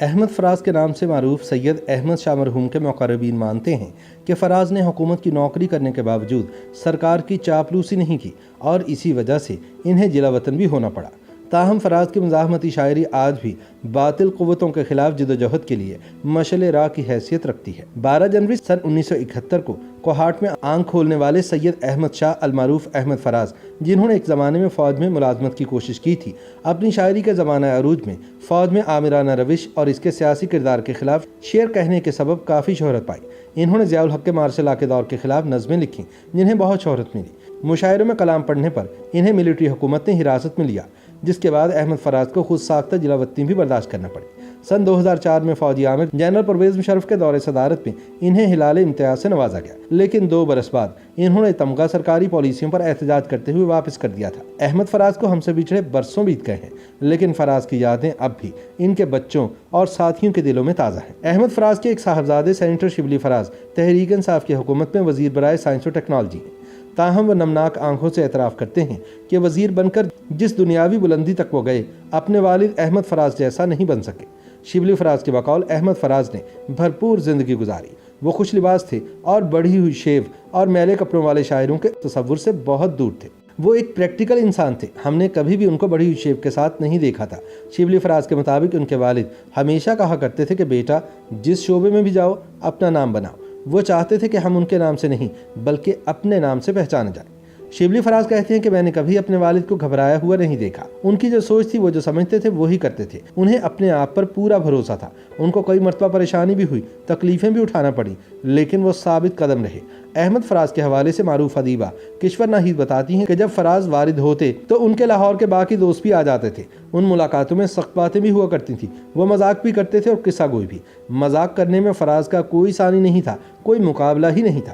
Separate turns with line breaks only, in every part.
احمد فراز کے نام سے معروف سید احمد شاہ مرحوم کے مقربین مانتے ہیں کہ فراز نے حکومت کی نوکری کرنے کے باوجود سرکار کی چاپلوسی نہیں کی اور اسی وجہ سے انہیں جلا وطن بھی ہونا پڑا۔ تاہم فراز کی مزاحمتی شاعری آج بھی باطل قوتوں کے خلاف جدوجہد کے لیے مشعل راہ کی حیثیت رکھتی ہے۔ 12 جنوری سن 1971 کو کوہاٹ میں آنکھ کھولنے والے سید احمد شاہ المعروف احمد فراز، جنہوں نے ایک زمانے میں فوج میں ملازمت کی کوشش کی تھی، اپنی شاعری کے زمانہ عروج میں فوج میں آمرانہ روش اور اس کے سیاسی کردار کے خلاف شعر کہنے کے سبب کافی شہرت پائی۔ انہوں نے ضیاء الحق کے مارشل لا کے دور کے خلاف نظمیں لکھی جنہیں بہت شہرت ملی۔ مشاعروں میں کلام پڑھنے پر انہیں ملٹری حکومت نے حراست میں لیا، جس کے بعد احمد فراز کو خود ساختہ جلا وطنی بھی برداشت کرنا پڑی۔ سن 2004 میں فوجی عامر جنرل پرویز مشرف کے دور صدارت میں انہیں ہلال امتیاز سے نوازا گیا، لیکن 2 برس بعد انہوں نے تمغہ سرکاری پالیسیوں پر احتجاج کرتے ہوئے واپس کر دیا تھا۔ احمد فراز کو ہم سے بچھڑے برسوں بیت گئے ہیں، لیکن فراز کی یادیں اب بھی ان کے بچوں اور ساتھیوں کے دلوں میں تازہ ہیں۔ احمد فراز کے ایک صاحبزادے سینیٹر شبلی فراز تحریک انصاف کی حکومت میں وزیر برائے سائنس و ٹیکنالوجی ہیں۔ تاہم وہ نمناک آنکھوں سے اعتراف کرتے ہیں کہ وزیر بن کر جس دنیاوی بلندی تک وہ گئے، اپنے والد احمد فراز جیسا نہیں بن سکے۔ شبلی فراز کے بقول احمد فراز نے بھرپور زندگی گزاری۔ وہ خوش لباس تھے اور بڑھی ہوئی شیو اور میلے کپڑوں والے شاعروں کے تصور سے بہت دور تھے۔ وہ ایک پریکٹیکل انسان تھے، ہم نے کبھی بھی ان کو بڑھی ہوئی شیو کے ساتھ نہیں دیکھا تھا۔ شبلی فراز کے مطابق ان کے والد ہمیشہ کہا کرتے تھے کہ بیٹا، جس شعبے میں بھی جاؤ اپنا نام بناؤ۔ وہ چاہتے تھے کہ ہم ان کے نام سے نہیں بلکہ اپنے نام سے پہچانے جائیں۔ شبلی فراز کہتے ہیں کہ میں نے کبھی اپنے والد کو گھبرایا ہوا نہیں دیکھا۔ ان کی جو سوچ تھی وہ جو سمجھتے تھے وہی کرتے تھے۔ انہیں اپنے آپ پر پورا بھروسہ تھا۔ ان کو کئی مرتبہ پریشانی بھی ہوئی، تکلیفیں بھی اٹھانا پڑی، لیکن وہ ثابت قدم رہے۔ احمد فراز کے حوالے سے معروف ادیبہ کشور ناہید بتاتی ہیں کہ جب فراز وارد ہوتے تو ان کے لاہور کے باقی دوست بھی آ جاتے تھے۔ ان ملاقاتوں میں سخت باتیں بھی ہوا کرتی تھیں۔ وہ مذاق بھی کرتے تھے اور قصہ گوئی بھی۔ مذاق کرنے میں فراز کا کوئی ثانی نہیں تھا، کوئی مقابلہ ہی نہیں تھا۔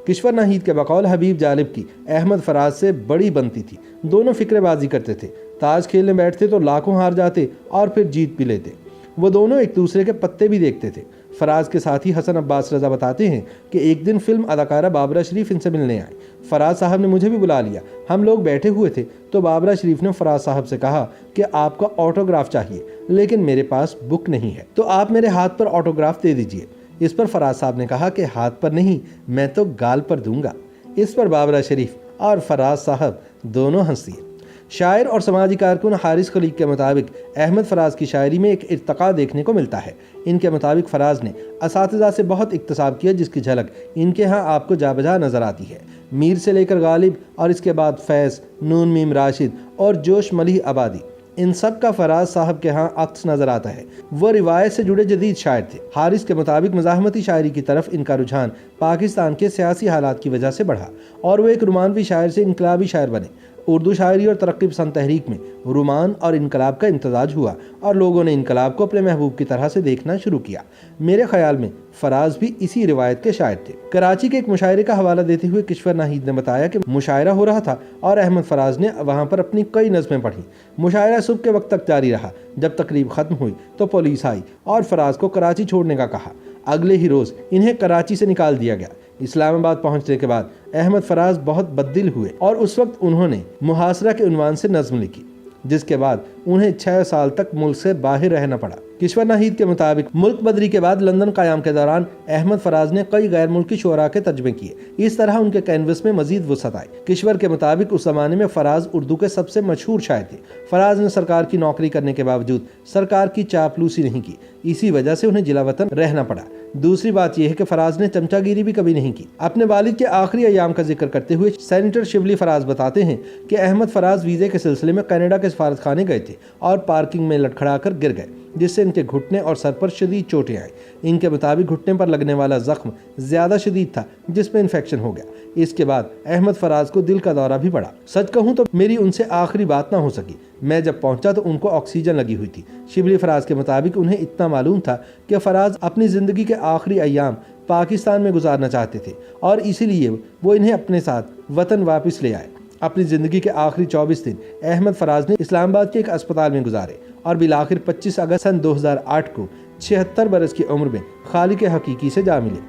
کشور ناہید کے بقول حبیب جالب کی احمد فراز سے بڑی بنتی تھی۔ دونوں فکرے بازی کرتے تھے، تاش کھیلنے بیٹھتے تو لاکھوں ہار جاتے اور پھر جیت بھی لیتے۔ وہ دونوں ایک دوسرے کے پتے بھی دیکھتے تھے۔ فراز کے ساتھی حسن عباس رضا بتاتے ہیں کہ ایک دن فلم اداکارہ بابرہ شریف ان سے ملنے آئے۔ فراز صاحب نے مجھے بھی بلا لیا۔ ہم لوگ بیٹھے ہوئے تھے تو بابرہ شریف نے فراز صاحب سے کہا کہ آپ کا آٹوگراف چاہیے، لیکن میرے پاس بک نہیں ہے، تو آپ میرے ہاتھ پر آٹوگراف دے دیجئے۔ اس پر فراز صاحب نے کہا کہ ہاتھ پر نہیں، میں تو گال پر دوں گا۔ اس پر بابرہ شریف اور فراز صاحب دونوں ہنس دیے۔ شاعر اور سماجی کارکن حارث خلیق کے مطابق احمد فراز کی شاعری میں ایک ارتقاء دیکھنے کو ملتا ہے۔ ان کے مطابق فراز نے اساتذہ سے بہت اکتساب کیا، جس کی جھلک ان کے ہاں آپ کو جا بجا نظر آتی ہے۔ میر سے لے کر غالب اور اس کے بعد فیض، نون میم راشد اور جوش ملیح آبادی، ان سب کا فراز صاحب کے ہاں عکس نظر آتا ہے۔ وہ روایت سے جڑے جدید شاعر تھے۔ حارث کے مطابق مزاحمتی شاعری کی طرف ان کا رجحان پاکستان کے سیاسی حالات کی وجہ سے بڑھا اور وہ ایک رومانوی شاعر سے انقلابی شاعر بنے۔ اردو شاعری اور ترقی پسند تحریک میں رومان اور انقلاب کا امتزاج ہوا اور لوگوں نے انقلاب کو اپنے محبوب کی طرح سے دیکھنا شروع کیا۔ میرے خیال میں فراز بھی اسی روایت کے شاعر تھے۔ کراچی کے ایک مشاعرے کا حوالہ دیتے ہوئے کشور ناہید نے بتایا کہ مشاعرہ ہو رہا تھا اور احمد فراز نے وہاں پر اپنی کئی نظمیں پڑھی۔ مشاعرہ صبح کے وقت تک جاری رہا۔ جب تقریب ختم ہوئی تو پولیس آئی اور فراز کو کراچی چھوڑنے کا کہا۔ اگلے ہی روز انہیں کراچی سے نکال دیا گیا۔ اسلام آباد پہنچنے کے بعد احمد فراز بہت بددل ہوئے اور اس وقت انہوں نے محاصرہ کے عنوان سے نظم لکھی، جس کے بعد انہیں 6 سال تک ملک سے باہر رہنا پڑا۔ کشور ناہید کے مطابق ملک بدری کے بعد لندن قیام کے دوران احمد فراز نے کئی غیر ملکی شعراء کے ترجمے کیے۔ اس طرح ان کے کینوس میں مزید وسعت آئی۔ کشور کے مطابق اس زمانے میں فراز اردو کے سب سے مشہور شاعر تھے۔ فراز نے سرکار کی نوکری کرنے کے باوجود سرکار کی چاپلوسی نہیں کی، اسی وجہ سے انہیں جلا وطن رہنا پڑا۔ دوسری بات یہ ہے کہ فراز نے چمچا گیری بھی کبھی نہیں کی۔ اپنے والد کے آخری ایام کا ذکر کرتے ہوئے سینیٹر شبلی فراز بتاتے ہیں کہ احمد فراز ویزے کے سلسلے میں کینیڈا کے سفارت خانے گئے تھے اور پارکنگ میں لڑکھڑا کر گر گئے، جس سے ان کے گھٹنے اور سر پر شدید چوٹیں آئیں۔ ان کے مطابق گھٹنے پر لگنے والا زخم زیادہ شدید تھا، جس میں انفیکشن ہو گیا۔ اس کے بعد احمد فراز کو دل کا دورہ بھی پڑا۔ سچ کہوں تو میری ان سے آخری بات نہ ہو سکی۔ میں جب پہنچا تو ان کو آکسیجن لگی ہوئی تھی۔ شبلی فراز کے مطابق انہیں اتنا معلوم تھا کہ فراز اپنی زندگی کے آخری ایام پاکستان میں گزارنا چاہتے تھے اور اسی لیے وہ انہیں اپنے ساتھ وطن واپس لے آئے۔ اپنی زندگی کے آخری 24 دن احمد فراز نے اسلام آباد کے ایک اسپتال میں گزارے اور بالآخر 25 اگست سن 2008 کو 76 برس کی عمر میں خالق حقیقی سے جا ملے۔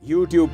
YouTube